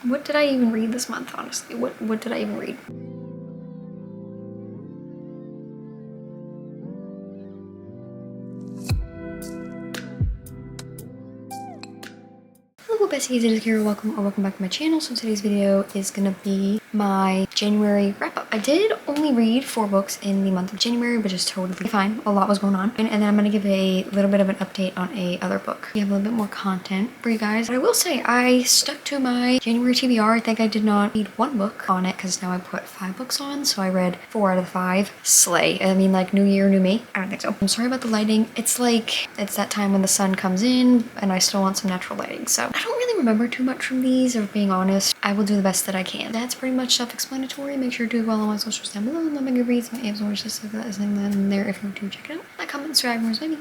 What did I even read this month, honestly? What did I even read? Hello besties, it is here. Welcome back to my channel. So today's video is gonna be my January wrap-up. I did only read 4 books in the month of January, which is totally fine. A lot was going on. And then I'm gonna give a little bit of an update on a other book. We have a little bit more content for you guys. But I will say I stuck to my January TBR. I think I did not read 1 book on it because now I put 5 books on. So I read 4 out of the 5. Slay. I mean, like, new year, new me. I don't think so. I'm sorry about the lighting. It's like, it's that time when the sun comes in and I still want some natural lighting. So I don't really remember too much from these, if being honest. I will do the best that I can. That's pretty much self-explanatory. Make sure to follow my socials down below. Let me goodreads, my Amazon wish list, that is in there if you want to check it out. Like, comment, subscribe, more maybe.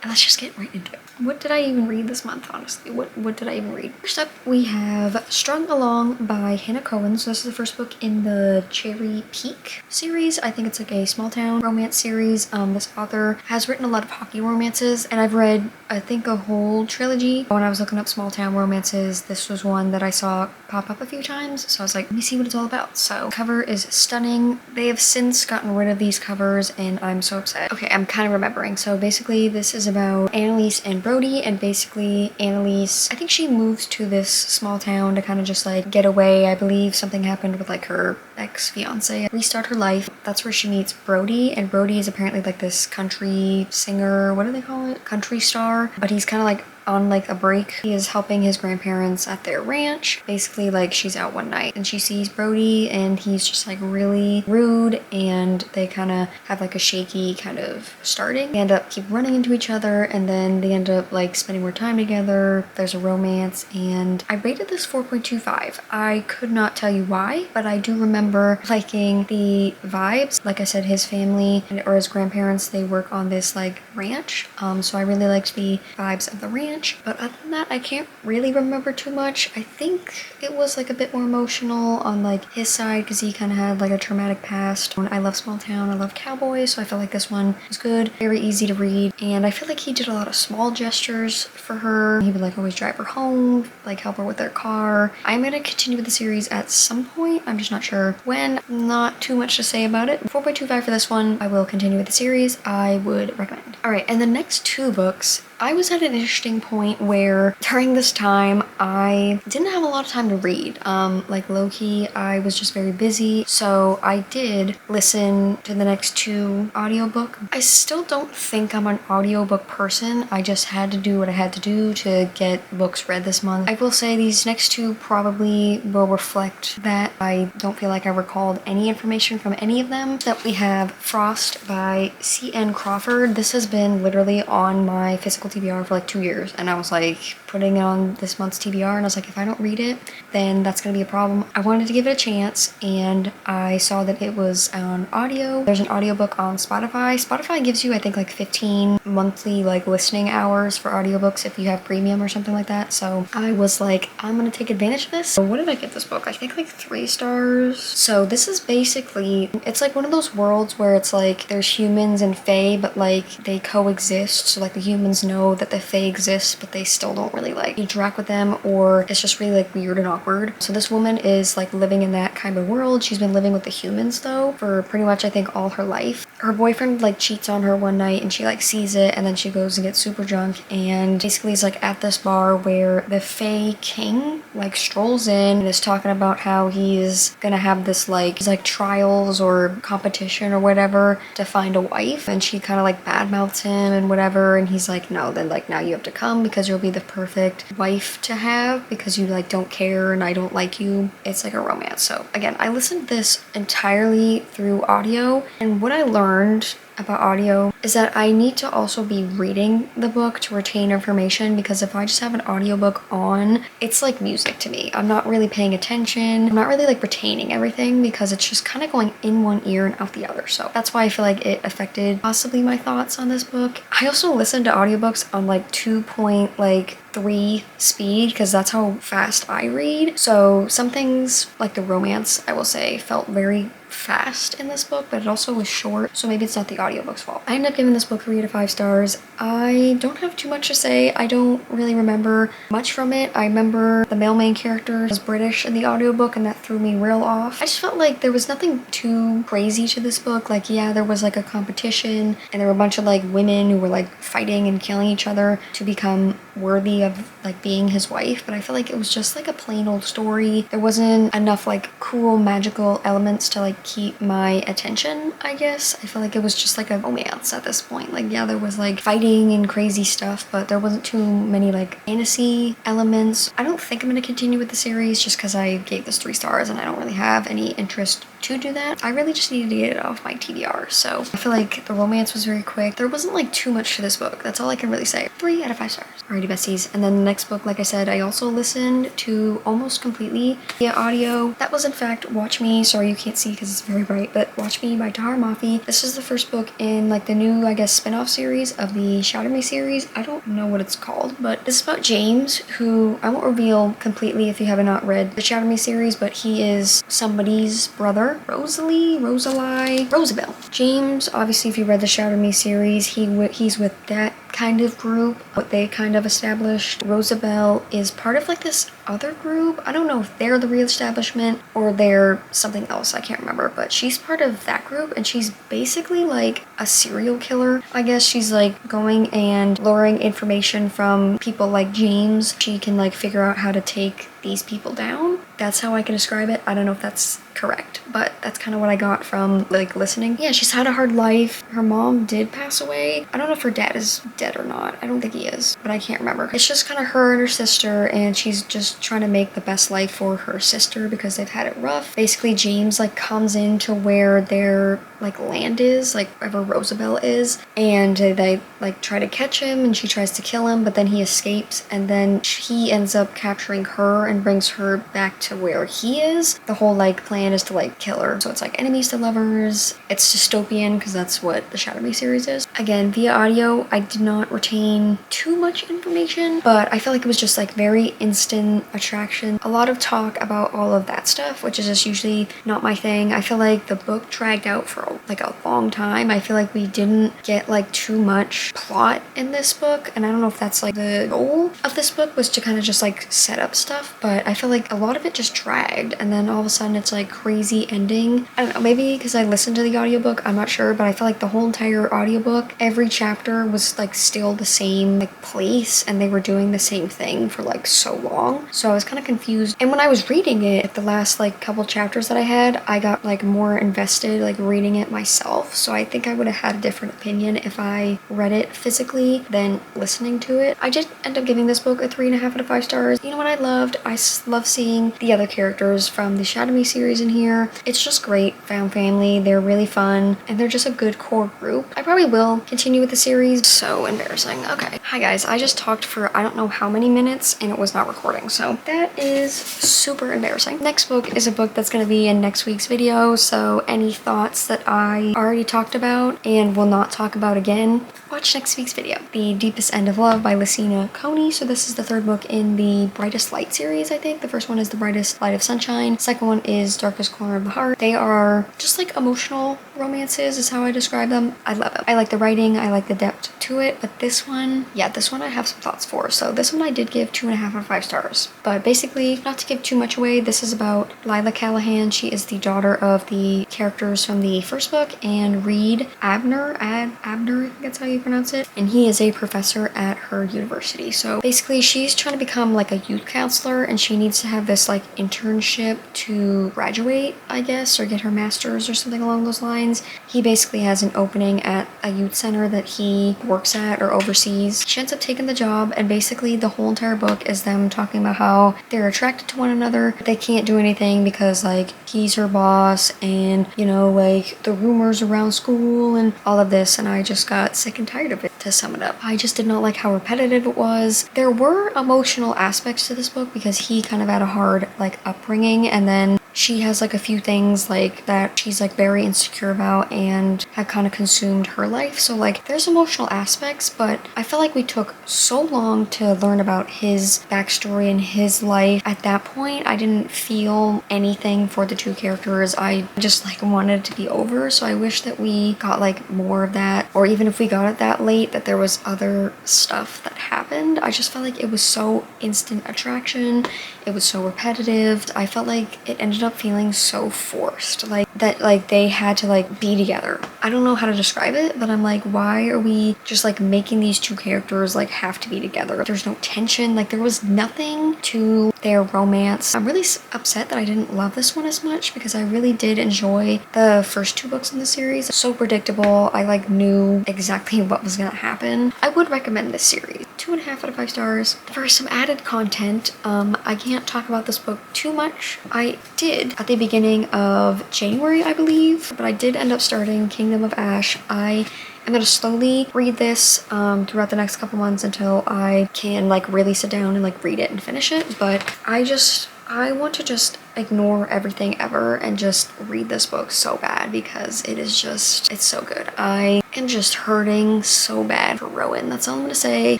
And let's just get right into it. What did I even read this month, honestly? What did I even read? First up, we have Strung Along by Hannah Cohen. So this is the first book in the Cherry Peak series. I think it's like a small town romance series. This author has written a lot of hockey romances, and I've read, I think, a whole trilogy. When I was looking up small town romances, this was one that I saw pop up a few times. So I was like, let me see what it's all about. So cover is stunning. They have since gotten rid of these covers and I'm so upset. Okay, I'm kind of remembering. So basically this is about Annalise and Brody, and basically Annalise, I think she moves to this small town to kind of just like get away. I believe something happened with like her ex-fiance, restart her life. That's where she meets Brody, and Brody is apparently like this country singer, what do they call it? Country star, but he's kind of like on like a break. He is helping his grandparents at their ranch. Basically, like, she's out one night and she sees Brody and he's just like really rude, and they kind of have like a shaky kind of starting. They end up keep running into each other, and then they end up like spending more time together. There's a romance, and I rated this 4.25. I could not tell you why, but I do remember liking the vibes. Like I said, his family or his grandparents, they work on this like ranch. So I really liked the vibes of the ranch. But other than that, I can't really remember too much. I think it was like a bit more emotional on like his side because he kind of had like a traumatic past. I love small town, I love cowboys, so I felt like this one was good, very easy to read, and I feel like he did a lot of small gestures for her. He would like always drive her home, like help her with their car. I'm gonna continue with the series at some point. I'm just not sure when. Not too much to say about it. 4.25 for this one. I will continue with the series. I would recommend. All right, and the next 2 books, I was at an interesting point where during this time I didn't have a lot of time to read. Like low-key, I was just very busy, so I did listen to the next 2 audiobook. I still don't think I'm an audiobook person. I just had to do what I had to do to get books read this month. I will say these next 2 probably will reflect that. I don't feel like I recalled any information from any of them. That we have Frost by C.N. Crawford. This has been literally on my physical TBR for like 2 years, and I was like putting it on this month's TBR, and I was like, if I don't read it, then that's gonna be a problem. I wanted to give it a chance, and I saw that it was on audio. There's an audiobook on Spotify. Spotify gives you, I think, like 15 monthly like listening hours for audiobooks if you have premium or something like that. So I was like, I'm gonna take advantage of this. So what did I give this book? I think like 3 stars. So this is basically, it's like one of those worlds where it's like there's humans and fae, but like they coexist. So like the humans know that the fae exists, but they still don't really like interact with them, or it's just really like weird and awkward. So this woman is like living in that kind of world. She's been living with the humans though for pretty much I think all her life. Her boyfriend like cheats on her one night and she like sees it, and then she goes and gets super drunk, and basically is like at this bar where the fae king like strolls in and is talking about how he's gonna have this like trials or competition or whatever to find a wife, and she kind of like badmouths him and whatever, and he's like, no, then like now you have to come because you'll be the perfect wife to have because you like don't care and I don't like you. It's like a romance. So again, I listened to this entirely through audio, and what I learned about audio is that I need to also be reading the book to retain information, because if I just have an audiobook on, it's like music to me. I'm not really paying attention. I'm not really like retaining everything because it's just kind of going in one ear and out the other. So that's why I feel like it affected possibly my thoughts on this book. I also listen to audiobooks on like 2.3 speed because that's how fast I read. So some things like the romance, I will say, felt very fast in this book, but it also was short, so maybe it's not the audiobook's fault. I ended up giving this book 3 out of 5 stars. I don't have too much to say. I don't really remember much from it. I remember the male main character was British in the audiobook, and that threw me real off. I just felt like there was nothing too crazy to this book. Like, yeah, there was like a competition, and there were a bunch of like women who were like fighting and killing each other to become worthy of like being his wife, but I feel like it was just like a plain old story. There wasn't enough like cool magical elements to like keep my attention, I guess. I feel like it was just like a romance at this point. Like, yeah, there was like fighting and crazy stuff, but there wasn't too many like fantasy elements. I don't think I'm going to continue with the series just because I gave this 3 stars and I don't really have any interest to do that. I really just needed to get it off my TBR, so I feel like the romance was very quick. There wasn't like too much to this book. That's all I can really say. 3 out of 5 stars. Alrighty, besties. And then the next book, like I said, I also listened to almost completely via audio. That was in fact Watch Me. Sorry you can't see because it's very bright, but Watch Me by Tahar Mafi. This is the first book in like the new, I guess, spin-off series of the Shatter Me series. I don't know what it's called, but this is about James, who I won't reveal completely if you have not read the Shatter Me series, but he is somebody's brother. Rosabelle. James, obviously if you read the Shatter Me series, he's with that kind of group, what they kind of established. Rosabelle is part of like this other group. I don't know if they're the Reestablishment or they're something else, I can't remember, but she's part of that group, and she's basically like a serial killer. I guess she's like going and luring information from people like James. She can like figure out how to take these people down. That's how I can describe it. I don't know if that's correct, but that's kind of what I got from like listening. Yeah, she's had a hard life. Her mom did pass away. I don't know if her dad is dead or not. I don't think he is, but I can't remember. It's just kind of her and her sister, and she's just trying to make the best life for her sister because they've had it rough. Basically, James like comes into where their like land is, like wherever Rosabelle is, and they like try to catch him, and she tries to kill him, but then he escapes, and then he ends up capturing her and brings her back to where he is. The whole like plan is to like kill her, so it's like enemies to lovers. It's dystopian because that's what the Shadow Me series is. Again, via audio, I did not retain too much information, but I feel like it was just like very instant attraction. A lot of talk about all of that stuff, which is just usually not my thing. I feel like the book dragged out for like a long time. I feel like we didn't get like too much plot in this book, and I don't know if that's like the goal of this book was to kind of just like set up stuff, but I feel like a lot of it just dragged, and then all of a sudden it's like crazy ending. I don't know, maybe because I listened to the audiobook, I'm not sure, but I feel like the whole entire audiobook, every chapter was like still the same like place, and they were doing the same thing for like so long, so I was kind of confused. And when I was reading it, the last like couple chapters that I had, I got like more invested like reading it myself, so I think I would have had a different opinion if I read it physically than listening to it. I did end up giving this book a 3.5 out of 5 stars. You know what I loved? I love seeing the other characters from the Shadow Me series in here. It's just great. Found family. They're really fun, and they're just a good core group. I probably will continue with the series. So embarrassing. Okay. Hi guys, I just talked for I don't know how many minutes and it was not recording, so that is super embarrassing. Next book is a book that's going to be in next week's video, so any thoughts that I already talked about and will not talk about again, watch next week's video. The Deepest End of Love by Lucina Coney. So this is the 3rd book in the Brightest Light series, I think. The first one is The Brightest Light of Sunshine. Second one is Darkest Corner of the Heart. They are just like emotional romances is how I describe them. I love them. I like the writing. I like the depth to it. But this one, yeah, this one I have some thoughts for. So this one I did give 2.5 out of 5 stars. But basically, not to give too much away, this is about Lila Callahan. She is the daughter of the characters from the first book, and Reed Abner, I think that's how you pronounce it. And he is a professor at her university. So basically she's trying to become like a youth counselor, and she needs to have this like internship to graduate, I guess, or get her master's or something along those lines. He basically has an opening at a youth center that he works at or oversees. She ends up taking the job, and basically the whole entire book is them talking about how they're attracted to one another. They can't do anything because like he's her boss, and you know, like the rumors around school and all of this, and I just got sick and tired of it, to sum it up. I just did not like how repetitive it was. There were emotional aspects to this book because he kind of had a hard like upbringing, and then she has like a few things like that she's like very insecure about and had kind of consumed her life. So like there's emotional aspects, but I feel like we took so long to learn about his backstory and his life. At that point, I didn't feel anything for the two characters. I just like wanted it to be over. So I wish that we got like more of that, or even if we got it that late, that there was other stuff that happened. I just felt like it was so instant attraction. It was so repetitive. I felt like it ended up feeling so forced, like that like they had to like be together. I don't know how to describe it, but I'm like, why are we just like making these two characters like have to be together? There's no tension, like there was nothing to their romance. I'm really upset that I didn't love this one as much because I really did enjoy the first two books in the series. So predictable. I like knew exactly what was gonna happen. I would recommend this series. 2.5 out of 5 stars. For some added content, I can't talk about this book too much. I did at the beginning of January, I believe, but I did end up starting Kingdom of Ash. I'm gonna slowly read this throughout the next couple months until I can like really sit down and like read it and finish it. But I want to just ignore everything ever and just read this book so bad because it is just, it's so good. I am just hurting so bad for Rowan. That's all I'm gonna say.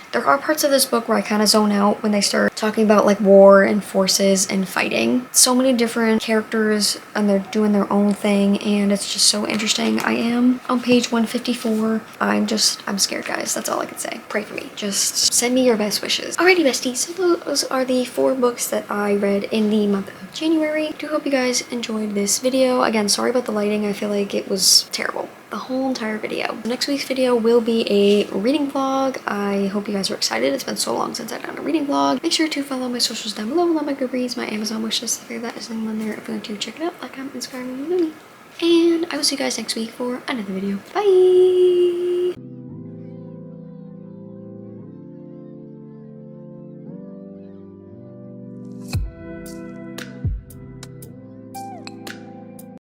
There are parts of this book where I kind of zone out when they start talking about like war and forces and fighting. So many different characters and they're doing their own thing and it's just so interesting. I am on page 154. I'm scared, guys. That's all I can say. Pray for me. Just send me your best wishes. Alrighty, besties. So those are the 4 books that I read in the month of January. I do hope you guys enjoyed this video. Again, sorry about the lighting. I feel like it was terrible. The whole entire video. Next week's video will be a reading vlog. I hope you guys are excited. It's been so long since I've done a reading vlog. Make sure to follow my socials down below. Love my goodreads, my Amazon wishlist. If that is linked on there, if you want to check it out, like, comment, subscribe, and you know me. And I will see you guys next week for another video. Bye!